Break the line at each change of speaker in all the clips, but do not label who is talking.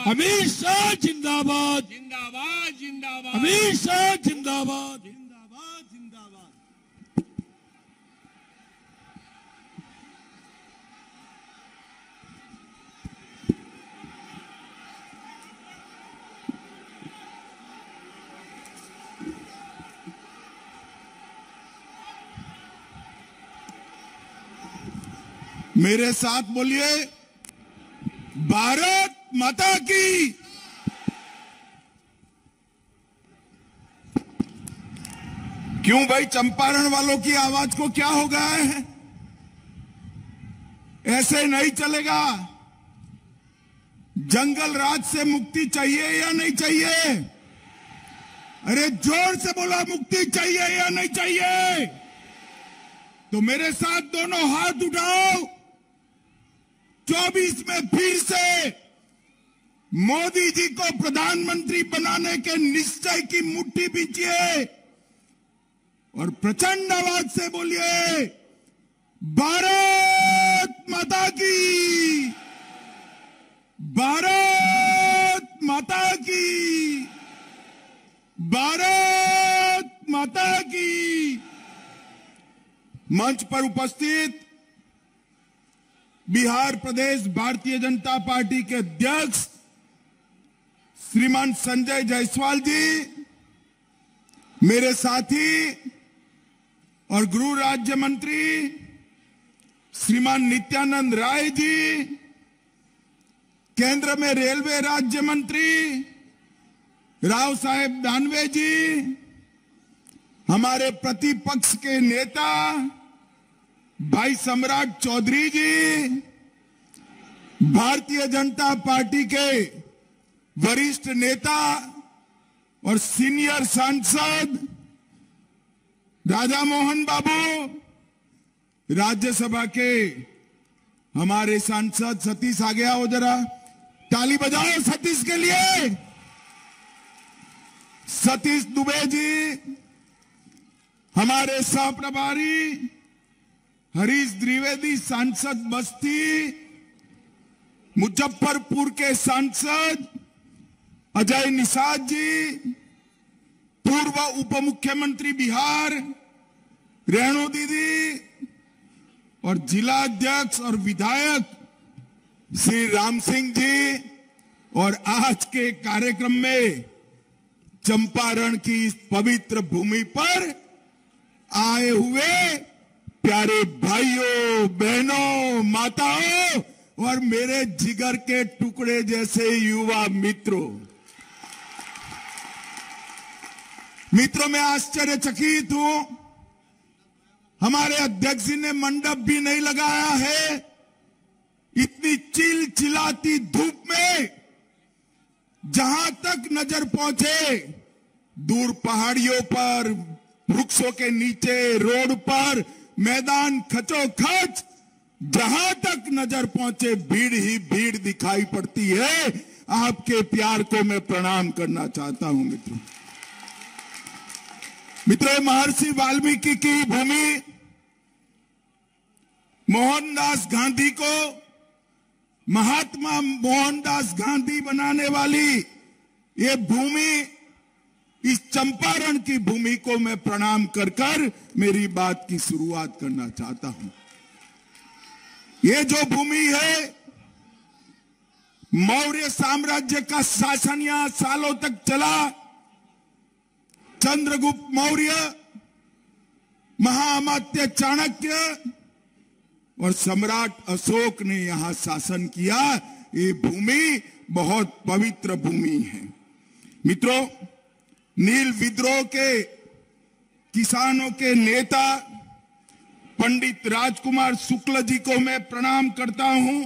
अमित शाह जिंदाबाद,
जिंदाबाद जिंदाबाद,
अमित शाह जिंदाबाद,
जिंदाबाद जिंदाबाद।
मेरे साथ बोलिए, भारत माता की। क्यों भाई, चंपारण वालों की आवाज को क्या हो गया है? ऐसे नहीं चलेगा। जंगल राज से मुक्ति चाहिए या नहीं चाहिए? अरे जोर से बोला, मुक्ति चाहिए या नहीं चाहिए? तो मेरे साथ दोनों हाथ उठाओ। 24 में फिर से मोदी जी को प्रधानमंत्री बनाने के निश्चय की मुट्ठी बींचिए और प्रचंड आवाज से बोलिए, भारत माता की, भारत माता की, भारत माता की। मंच पर उपस्थित बिहार प्रदेश भारतीय जनता पार्टी के अध्यक्ष श्रीमान संजय जायसवाल जी, मेरे साथी और गृह राज्य मंत्री श्रीमान नित्यानंद राय जी, केंद्र में रेलवे राज्य मंत्री राव साहेब दानवे जी, हमारे प्रतिपक्ष के नेता भाई सम्राट चौधरी जी, भारतीय जनता पार्टी के वरिष्ठ नेता और सीनियर सांसद राजा मोहन बाबू, राज्यसभा के हमारे सांसद सतीश, आ गया हो, जरा ताली बजाओ सतीश के लिए। सतीश दुबे जी, हमारे सह प्रभारी हरीश द्विवेदी, सांसद बस्ती, मुजफ्फरपुर के सांसद अजय निषाद जी, पूर्व उप मुख्यमंत्री बिहार रेणु दीदी और जिला अध्यक्ष और विधायक श्री राम सिंह जी, और आज के कार्यक्रम में चंपारण की इस पवित्र भूमि पर आए हुए प्यारे भाइयों, बहनों, माताओं और मेरे जिगर के टुकड़े जैसे युवा मित्रों, मैं आश्चर्यचकित हूं। हमारे अध्यक्ष जी ने मंडप भी नहीं लगाया है। इतनी चिलचिलाती धूप में जहां तक नजर पहुंचे, दूर पहाड़ियों पर, वृक्षों के नीचे, रोड पर, मैदान खचोखच, जहां तक नजर पहुंचे भीड़ ही भीड़ दिखाई पड़ती है। आपके प्यार को मैं प्रणाम करना चाहता हूं मित्रों, महर्षि वाल्मीकि की भूमि, मोहनदास गांधी को महात्मा मोहनदास गांधी बनाने वाली ये भूमि, इस चंपारण की भूमि को मैं प्रणाम कर कर मेरी बात की शुरुआत करना चाहता हूं। ये जो भूमि है, मौर्य साम्राज्य का शासन यहां सालों तक चला। चंद्रगुप्त मौर्य, महाअमात्य चाणक्य और सम्राट अशोक ने यहां शासन किया। ये भूमि बहुत पवित्र भूमि है मित्रों। नील विद्रोह के किसानों के नेता पंडित राजकुमार शुक्ल जी को मैं प्रणाम करता हूं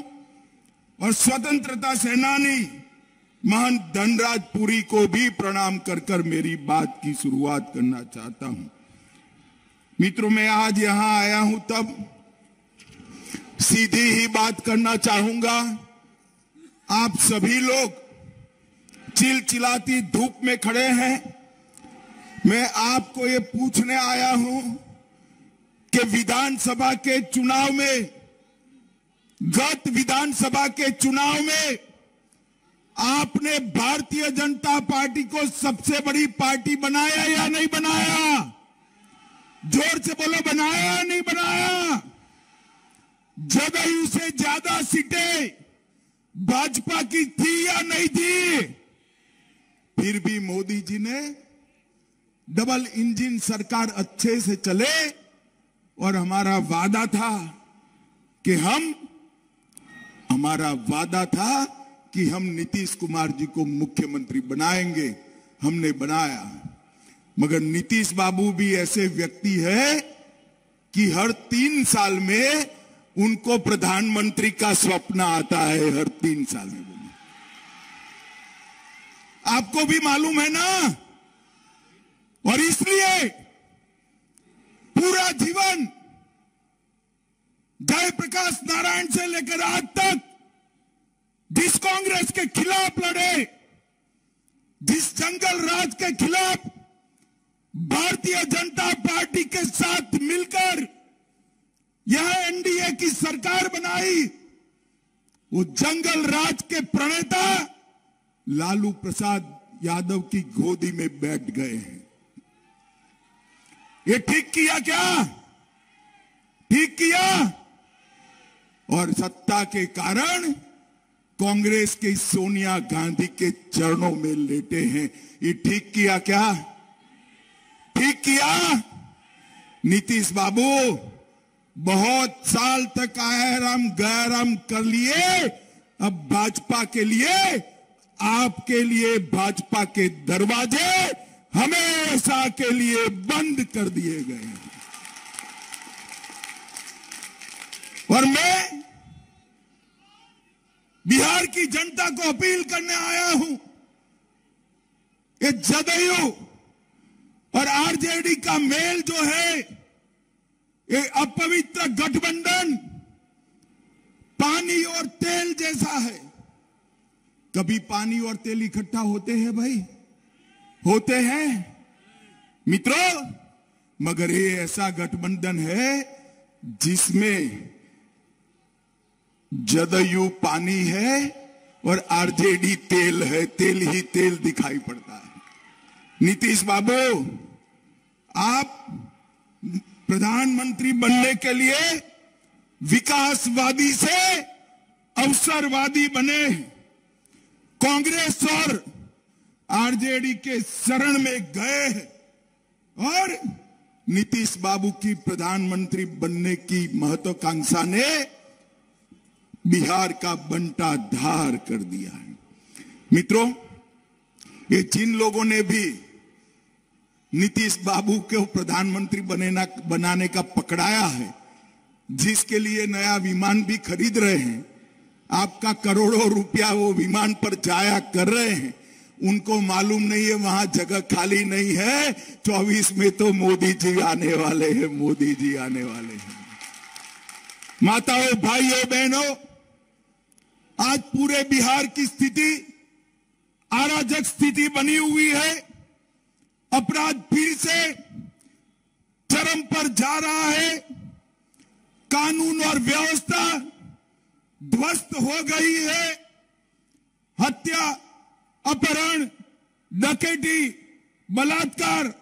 और स्वतंत्रता सेनानी महंत धनराज पुरी को भी प्रणाम कर कर मेरी बात की शुरुआत करना चाहता हूं। मित्रों, मैं आज यहां आया हूं तब सीधी ही बात करना चाहूंगा। आप सभी लोग चिलचिलाती धूप में खड़े हैं। मैं आपको ये पूछने आया हूं कि विधानसभा के चुनाव में, गत विधानसभा के चुनाव में आपने भारतीय जनता पार्टी को सबसे बड़ी पार्टी बनाया या नहीं बनाया? जोर से बोलो, बनाया या नहीं बनाया? जदयू से ज्यादा सीटें भाजपा की थी या नहीं थी? फिर भी मोदी जी ने डबल इंजन सरकार अच्छे से चले और हमारा वादा था कि हम नीतीश कुमार जी को मुख्यमंत्री बनाएंगे। हमने बनाया, मगर नीतीश बाबू भी ऐसे व्यक्ति है कि हर 3 साल में उनको प्रधानमंत्री का स्वप्न आता है, हर 3 साल में। आपको भी मालूम है ना? और इसलिए पूरा जीवन जयप्रकाश नारायण से लेकर आज तक जिस कांग्रेस के खिलाफ लड़े, जिस जंगल राज के खिलाफ भारतीय जनता पार्टी के साथ मिलकर यह एनडीए की सरकार बनाई, वो जंगल राज के प्रणेता लालू प्रसाद यादव की गोदी में बैठ गए हैं। ये ठीक किया क्या? ठीक किया। और सत्ता के कारण कांग्रेस के सोनिया गांधी के चरणों में लेटे हैं। ये ठीक किया क्या? ठीक किया। नीतीश बाबू बहुत साल तक आराम गैराम कर लिए, अब भाजपा के लिए, आपके लिए भाजपा के दरवाजे हमेशा के लिए बंद कर दिए गए हैं। और मैं बिहार की जनता को अपील करने आया हूं कि जदयू और आरजेडी का मेल जो है, ये अपवित्र गठबंधन पानी और तेल जैसा है। कभी पानी और तेल इकट्ठा होते हैं भाई? होते हैं मित्रों। मगर ये ऐसा गठबंधन है जिसमें जदयू पानी है और आरजेडी तेल है, तेल ही तेल दिखाई पड़ता है। नीतीश बाबू, आप प्रधानमंत्री बनने के लिए विकासवादी से अवसरवादी बने, कांग्रेस और आरजेडी के शरण में गए और नीतीश बाबू की प्रधानमंत्री बनने की महत्वाकांक्षा ने बिहार का बंटा धार कर दिया है। मित्रों, ये जिन लोगों ने भी नीतीश बाबू को प्रधानमंत्री बनाने का पकड़ाया है, जिसके लिए नया विमान भी खरीद रहे हैं, आपका करोड़ों रुपया वो विमान पर जाया कर रहे हैं, उनको मालूम नहीं है वहां जगह खाली नहीं है। 24 में तो मोदी जी आने वाले हैं, मोदी जी आने वाले हैं। माताओं, भाइयों, बहनों, आज पूरे बिहार की स्थिति अराजक स्थिति बनी हुई है। अपराध फिर से चरम पर जा रहा है। कानून और व्यवस्था ध्वस्त हो गई है। हत्या, अपहरण, डकैती, बलात्कार,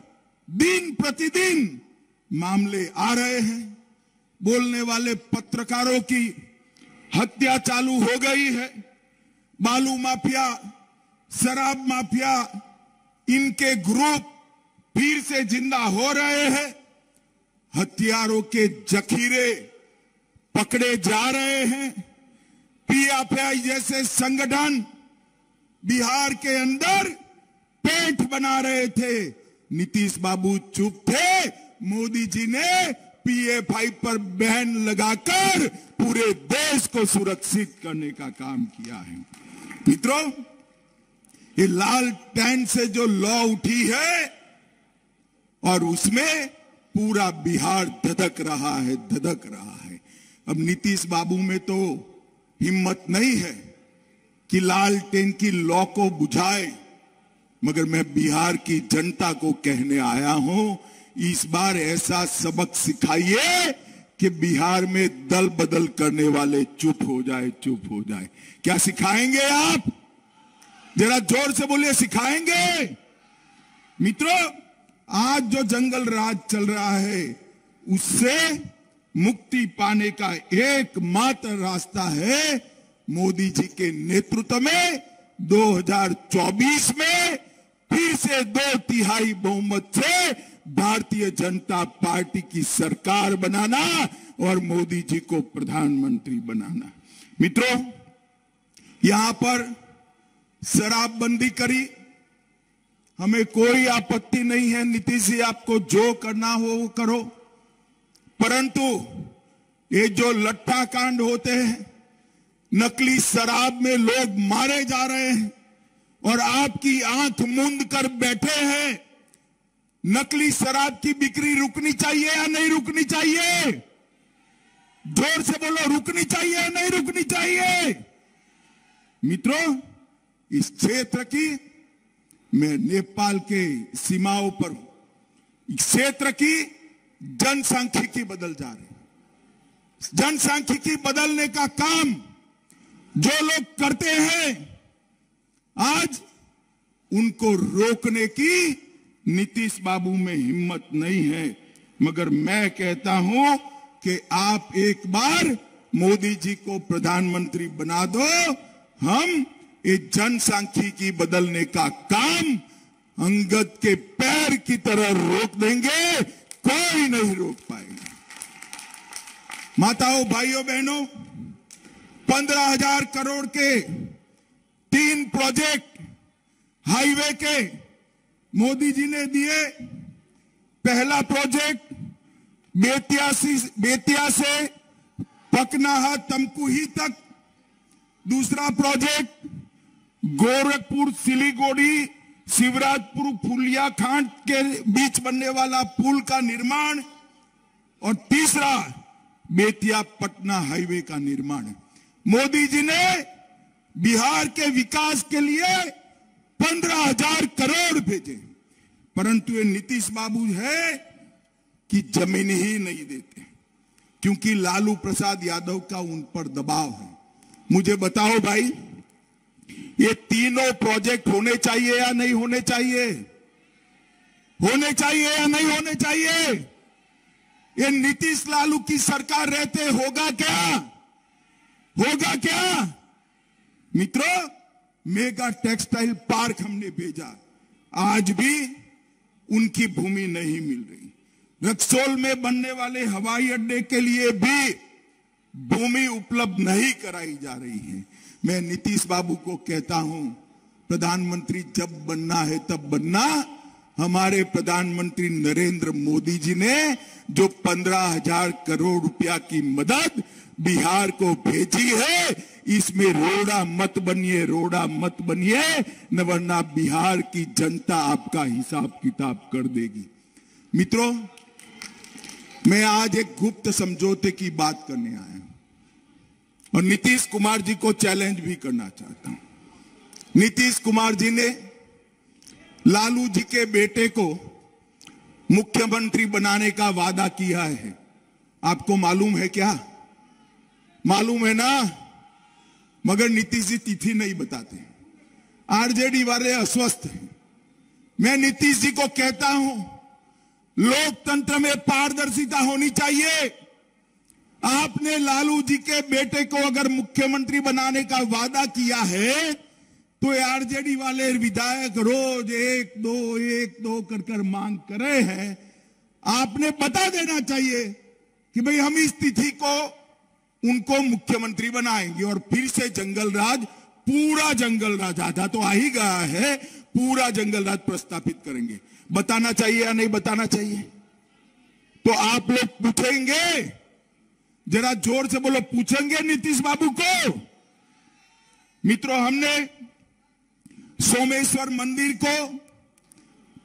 दिन प्रतिदिन मामले आ रहे हैं। बोलने वाले पत्रकारों की हत्या चालू हो गई है। बालू माफिया, शराब माफिया, इनके ग्रुप फिर से जिंदा हो रहे हैं। हथियारों के जखीरे पकड़े जा रहे हैं। पीएफआई जैसे संगठन बिहार के अंदर पेट बना रहे थे। नीतीश बाबू चुप थे। मोदी जी ने पीएफआई पर बैन लगाकर पूरे देश को सुरक्षित करने का काम किया है। मित्रों, ये लाल टैन से जो लॉ उठी है और उसमें पूरा बिहार धधक रहा है, धधक रहा है। अब नीतीश बाबू में तो हिम्मत नहीं है कि लाल टेन की लॉ को बुझाए, मगर मैं बिहार की जनता को कहने आया हूं, इस बार ऐसा सबक सिखाइए कि बिहार में दल बदल करने वाले चुप हो जाए, चुप हो जाए। क्या सिखाएंगे आप? जरा जोर से बोलिए, सिखाएंगे? मित्रों, आज जो जंगल राज चल रहा है उससे मुक्ति पाने का एकमात्र रास्ता है मोदी जी के नेतृत्व में 2024 में फिर से 2/3 बहुमत से भारतीय जनता पार्टी की सरकार बनाना और मोदी जी को प्रधानमंत्री बनाना। मित्रों, यहां पर शराबबंदी करी, हमें कोई आपत्ति नहीं है। नीतीश जी, आपको जो करना हो वो करो, परंतु ये जो लट्ठा कांड होते हैं, नकली शराब में लोग मारे जा रहे हैं और आपकी आंख मूंद कर बैठे हैं, नकली शराब की बिक्री रुकनी चाहिए या नहीं रुकनी चाहिए? जोर से बोलो, रुकनी चाहिए या नहीं रुकनी चाहिए? मित्रों, इस क्षेत्र की, मैं नेपाल के सीमाओं पर हूं, इस क्षेत्र की जनसांख्यिकी बदल जा रही है। जनसांख्यिकी बदलने का काम जो लोग करते हैं, आज उनको रोकने की नीतीश बाबू में हिम्मत नहीं है। मगर मैं कहता हूं कि आप एक बार मोदी जी को प्रधानमंत्री बना दो, हम ये जनसांख्यिकी बदलने का काम अंगद के पैर की तरह रोक देंगे, कोई नहीं रोक पाएगा। माताओं, भाइयों, बहनों, 15,000 करोड़ के 3 प्रोजेक्ट हाईवे के मोदी जी ने दिए। पहला प्रोजेक्ट बेतिया से पकनाहा तमकुही तक, दूसरा प्रोजेक्ट गोरखपुर सिलीगुड़ी शिवराजपुर फुलिया खांड के बीच बनने वाला पुल का निर्माण, और तीसरा बेतिया पटना हाईवे का निर्माण। मोदी जी ने बिहार के विकास के लिए 15,000 करोड़ भेजे, परंतु ये नीतीश बाबू है कि जमीन ही नहीं देते, क्योंकि लालू प्रसाद यादव का उन पर दबाव है। मुझे बताओ भाई, ये तीनों प्रोजेक्ट होने चाहिए या नहीं होने चाहिए? होने चाहिए या नहीं होने चाहिए? ये नीतीश लालू की सरकार रहते होगा क्या? होगा क्या? मित्रों, मेगा टेक्सटाइल पार्क हमने भेजा, आज भी उनकी भूमि नहीं मिल रही। रक्सौल में बनने वाले हवाई अड्डे के लिए भी भूमि उपलब्ध नहीं कराई जा रही है। मैं नीतीश बाबू को कहता हूं, प्रधानमंत्री जब बनना है तब बनना। हमारे प्रधानमंत्री नरेंद्र मोदी जी ने जो 15,000 करोड़ रुपया की मदद बिहार को भेजी है, इसमें रोड़ा मत बनिए, रोड़ा मत बनिए, न वरना बिहार की जनता आपका हिसाब किताब कर देगी। मित्रों, मैं आज एक गुप्त समझौते की बात करने आया हूं और नीतीश कुमार जी को चैलेंज भी करना चाहता हूं। नीतीश कुमार जी ने लालू जी के बेटे को मुख्यमंत्री बनाने का वादा किया है। आपको मालूम है क्या? मालूम है ना? मगर नीतीश जी तिथि नहीं बताते। आरजेडी वाले अस्वस्थ हैं। मैं नीतीश जी को कहता हूं, लोकतंत्र में पारदर्शिता होनी चाहिए। आपने लालू जी के बेटे को अगर मुख्यमंत्री बनाने का वादा किया है, तो आरजेडी वाले विधायक रोज 1-2 कर मांग कर रहे हैं। आपने बता देना चाहिए कि भाई हम इस तिथि को उनको मुख्यमंत्री बनाएंगे और फिर से जंगल राज, पूरा जंगल राज, आधा तो आ ही गया है, पूरा जंगल राज प्रस्थापित करेंगे। बताना चाहिए या नहीं बताना चाहिए? तो आप लोग पूछेंगे, जरा जोर से बोलो, पूछेंगे नीतीश बाबू को? मित्रों, हमने सोमेश्वर मंदिर को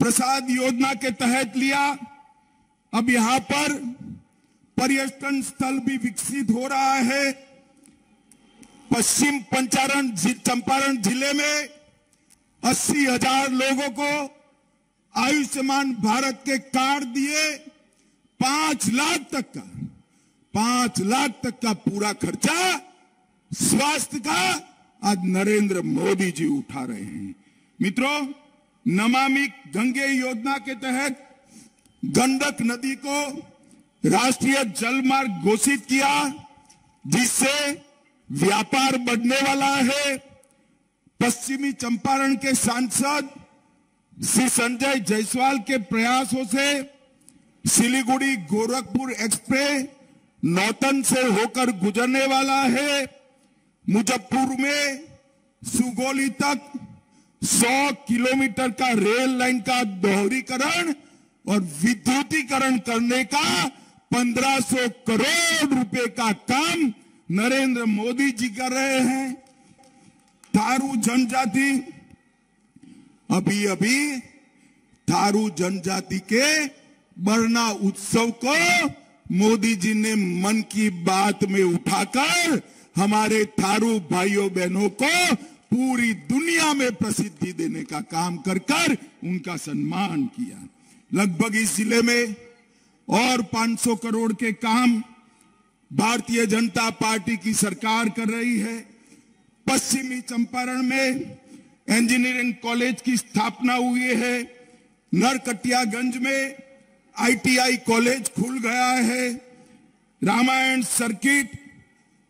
प्रसाद योजना के तहत लिया। अब यहां पर पर्यटन स्थल भी विकसित हो रहा है। पश्चिम चंपारण जिले में 80,000 लोगों को आयुष्मान भारत के कार्ड दिए। 5 लाख तक का पूरा खर्चा स्वास्थ्य का आज नरेंद्र मोदी जी उठा रहे हैं। मित्रों, नमामि गंगे योजना के तहत गंडक नदी को राष्ट्रीय जलमार्ग घोषित किया, जिससे व्यापार बढ़ने वाला है। पश्चिमी चंपारण के सांसद श्री संजय जायसवाल के प्रयासों से सिलीगुड़ी गोरखपुर एक्सप्रेस नौतन से होकर गुजरने वाला है। मुजफ्फरपुर में सुगौली तक 100 किलोमीटर का रेल लाइन का दोहरीकरण और विद्युतीकरण करने का 1500 करोड़ रुपए का काम नरेंद्र मोदी जी कर रहे हैं। थारू जनजाति, अभी थारू जनजाति के बरना उत्सव को मोदी जी ने मन की बात में उठाकर हमारे थारू भाइयों बहनों को पूरी दुनिया में प्रसिद्धि देने का काम कर उनका सम्मान किया। लगभग इस जिले में और 500 करोड़ के काम भारतीय जनता पार्टी की सरकार कर रही है। पश्चिमी चंपारण में इंजीनियरिंग कॉलेज की स्थापना हुई है। नरकटियागंज में ITI कॉलेज खुल गया है। रामायण सर्किट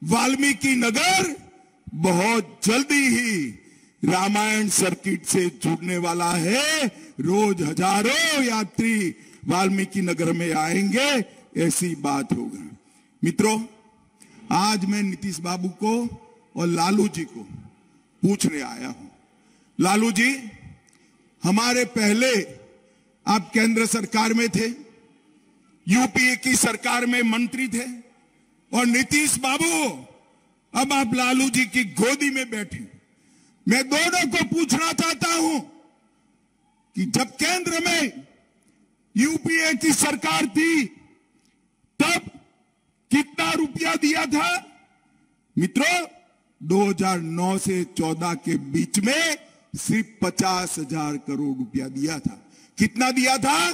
वाल्मीकि नगर बहुत जल्दी ही रामायण सर्किट से जुड़ने वाला है। रोज हजारों यात्री वाल्मीकि नगर में आएंगे, ऐसी बात होगा। मित्रों, आज मैं नीतीश बाबू को और लालू जी को पूछने आया हूं। लालू जी, हमारे पहले आप केंद्र सरकार में थे, यूपीए की सरकार में मंत्री थे, और नीतीश बाबू अब आप लालू जी की गोदी में बैठे। मैं दोनों को पूछना चाहता हूं कि जब केंद्र में यूपीए की सरकार थी तब कितना रुपया दिया था? मित्रों, 2009 से 14 के बीच में सिर्फ 50,000 करोड़ रुपया दिया था। कितना दिया था?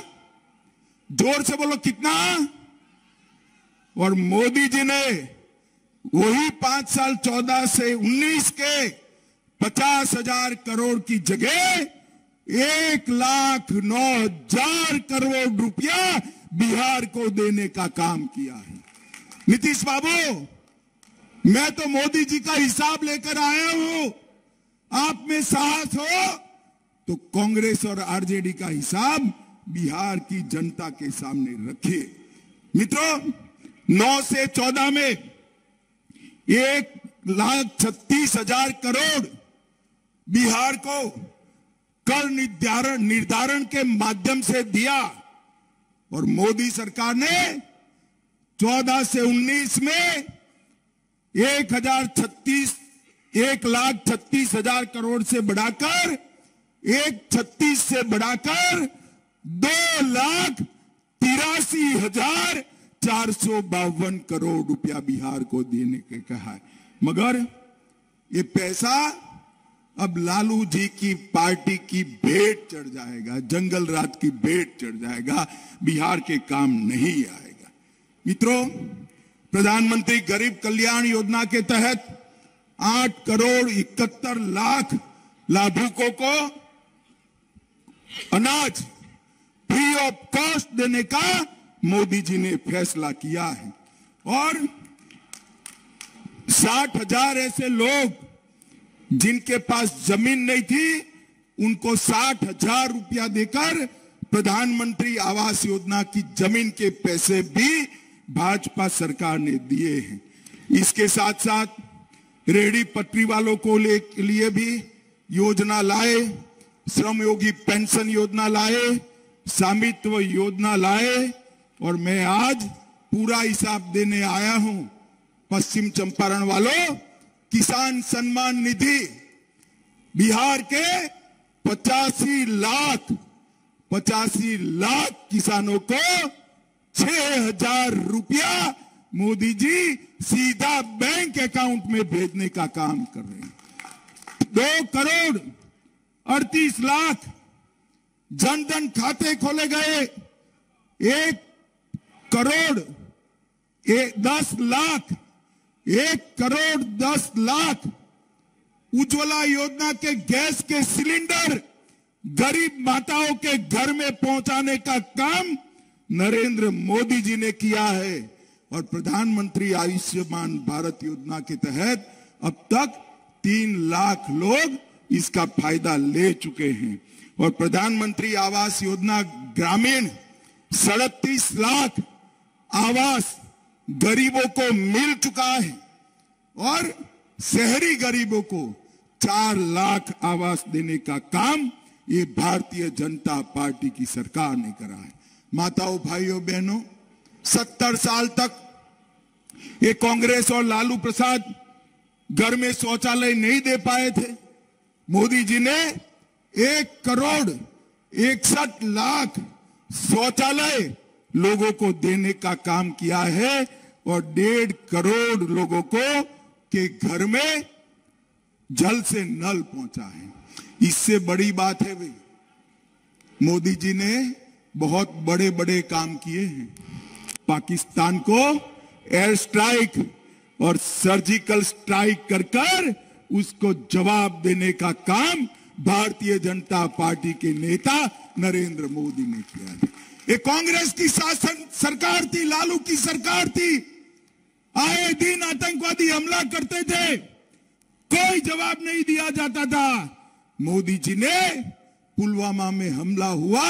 जोर से बोलो, कितना? और मोदी जी ने वही 5 साल 14 से 19 के 50,000 करोड़ की जगह 1,09,000 करोड़ रुपया बिहार को देने का काम किया है। नीतीश बाबू, मैं तो मोदी जी का हिसाब लेकर आया हूं। आप में साहस हो तो कांग्रेस और आरजेडी का हिसाब बिहार की जनता के सामने रखिए। मित्रों, 9 से 14 में 1,36,000 करोड़ बिहार को कर निर्धारण के माध्यम से दिया, और मोदी सरकार ने 14 से 19 में 1,36,000 करोड़ से बढ़ाकर 1,36 से बढ़ाकर 2,83,452 करोड़ रुपया बिहार को देने के कहा है। मगर ये पैसा अब लालू जी की पार्टी की भेंट चढ़ जाएगा, जंगल रात की भेंट चढ़ जाएगा, बिहार के काम नहीं आएगा। मित्रों, प्रधानमंत्री गरीब कल्याण योजना के तहत 8,71,00,000 लाभुकों को अनाज फ्री ऑफ कॉस्ट देने का मोदी जी ने फैसला किया है, और 60,000 ऐसे लोग जिनके पास जमीन नहीं थी, उनको 60,000 रुपया देकर प्रधानमंत्री आवास योजना की जमीन के पैसे भी भाजपा सरकार ने दिए हैं। इसके साथ साथ रेहड़ी पटरी वालों को लिए भी योजना लाए, श्रमयोगी पेंशन योजना लाए, स्वामित्व योजना लाए, और मैं आज पूरा हिसाब देने आया हूं। पश्चिम चंपारण वालों, किसान सम्मान निधि बिहार के 85 लाख किसानों को 6,000 रुपया मोदी जी सीधा बैंक अकाउंट में भेजने का काम कर रहे हैं। 2,38,00,000 जनधन खाते खोले गए। 1,10,00,000 उज्ज्वला योजना के गैस के सिलेंडर गरीब माताओं के घर में पहुंचाने का काम नरेंद्र मोदी जी ने किया है। और प्रधानमंत्री आयुष्मान भारत योजना के तहत अब तक 3 लाख लोग इसका फायदा ले चुके हैं। और प्रधानमंत्री आवास योजना ग्रामीण 37 लाख आवास गरीबों को मिल चुका है। और शहरी गरीबों को 4 लाख आवास देने का काम ये भारतीय जनता पार्टी की सरकार ने करा है। माताओं, भाइयों, बहनों, 70 साल तक ये कांग्रेस और लालू प्रसाद घर में शौचालय नहीं दे पाए थे। मोदी जी ने 1 करोड़ 61 लाख शौचालय लोगों को देने का काम किया है और 1.5 करोड़ लोगों को के घर में जल से नल पहुंचा है। इससे बड़ी बात है भाई, मोदी जी ने बहुत बड़े बड़े काम किए हैं। पाकिस्तान को एयर स्ट्राइक और सर्जिकल स्ट्राइक कर कर उसको जवाब देने का काम भारतीय जनता पार्टी के नेता नरेंद्र मोदी ने किया है। ये कांग्रेस की शासन सरकार थी, लालू की सरकार थी। आए दिन आतंकवादी हमला करते थे, कोई जवाब नहीं दिया जाता था। मोदी जी ने पुलवामा में हमला हुआ,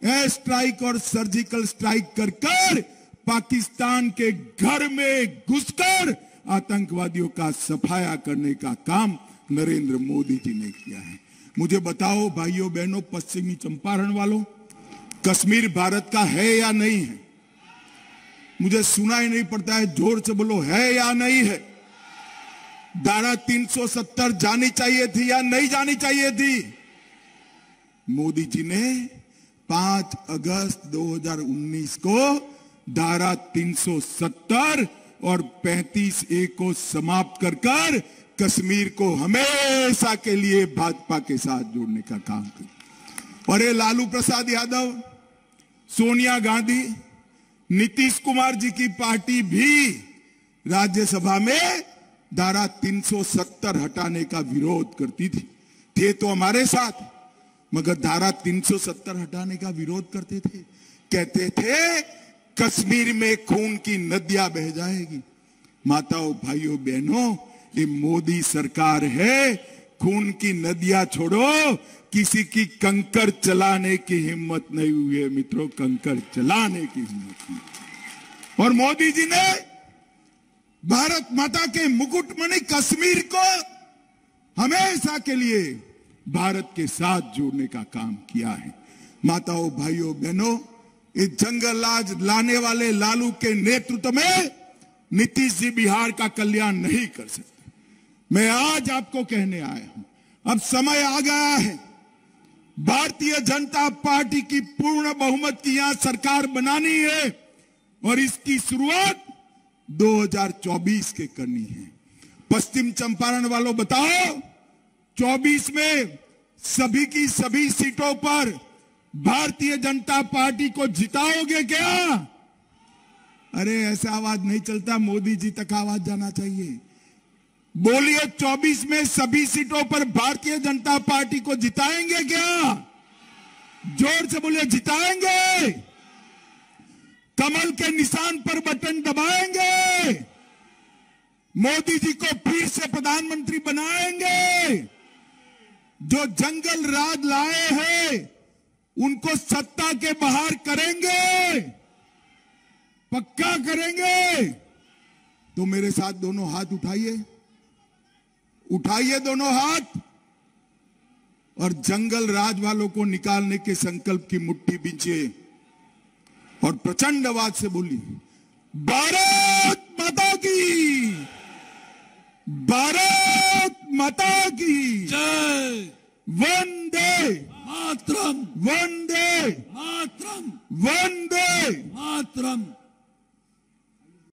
एयर स्ट्राइक और सर्जिकल स्ट्राइक कर कर पाकिस्तान के घर में घुसकर आतंकवादियों का सफाया करने का काम नरेंद्र मोदी जी ने किया है। मुझे बताओ भाइयों बहनों, पश्चिमी चंपारण वालों, कश्मीर भारत का है या नहीं है? मुझे सुनाई नहीं पड़ता है, जोर से बोलो, है या नहीं है? धारा 370 जानी चाहिए थी या नहीं जानी चाहिए थी? मोदी जी ने 5 अगस्त 2019 को धारा 370 और 35A को समाप्त कर कर कश्मीर को हमेशा के लिए भाजपा के साथ जोड़ने का काम किया। और ये लालू प्रसाद यादव, सोनिया गांधी, नीतीश कुमार जी की पार्टी भी राज्यसभा में धारा 370 हटाने का विरोध करती थी। थे तो हमारे साथ, मगर धारा 370 हटाने का विरोध करते थे। कहते थे कश्मीर में खून की नदियां बह जाएगी। माताओं, भाइयों, बहनों, ये मोदी सरकार है। खून की नदियां छोड़ो, किसी की कंकर चलाने की हिम्मत नहीं हुई है मित्रों, कंकर चलाने की हिम्मत नहीं। और मोदी जी ने भारत माता के मुकुटमणि कश्मीर को हमेशा के लिए भारत के साथ जोड़ने का काम किया है। माताओं, भाइयों, बहनों, इस जंगल राज लाने वाले लालू के नेतृत्व में नीतीश जी बिहार का कल्याण नहीं कर सकते। मैं आज आपको कहने आया हूं, अब समय आ गया है भारतीय जनता पार्टी की पूर्ण बहुमत की यहां सरकार बनानी है और इसकी शुरुआत 2024 के करनी है। पश्चिम चंपारण वालों बताओ, 24 में सभी की सभी सीटों पर भारतीय जनता पार्टी को जिताओगे क्या? अरे ऐसा आवाज नहीं चलता, मोदी जी तक आवाज जाना चाहिए। बोलिए, 24 में सभी सीटों पर भारतीय जनता पार्टी को जिताएंगे क्या? जोर से बोलिए, जिताएंगे। कमल के निशान पर बटन दबाएंगे। मोदी जी को फिर से प्रधानमंत्री बनाएंगे। जो जंगल राज लाए हैं उनको सत्ता के बाहर करेंगे, पक्का करेंगे। तो मेरे साथ दोनों हाथ उठाइए, उठाइए दोनों हाथ और जंगल राज वालों को निकालने के संकल्प की मुट्ठी बींचिए और प्रचंड आवाज से बोलिए, भारत माता की, भारत माता की
जय।
वंदे
मातरम,
वंदे
मातरम,
वंदे
मातरम।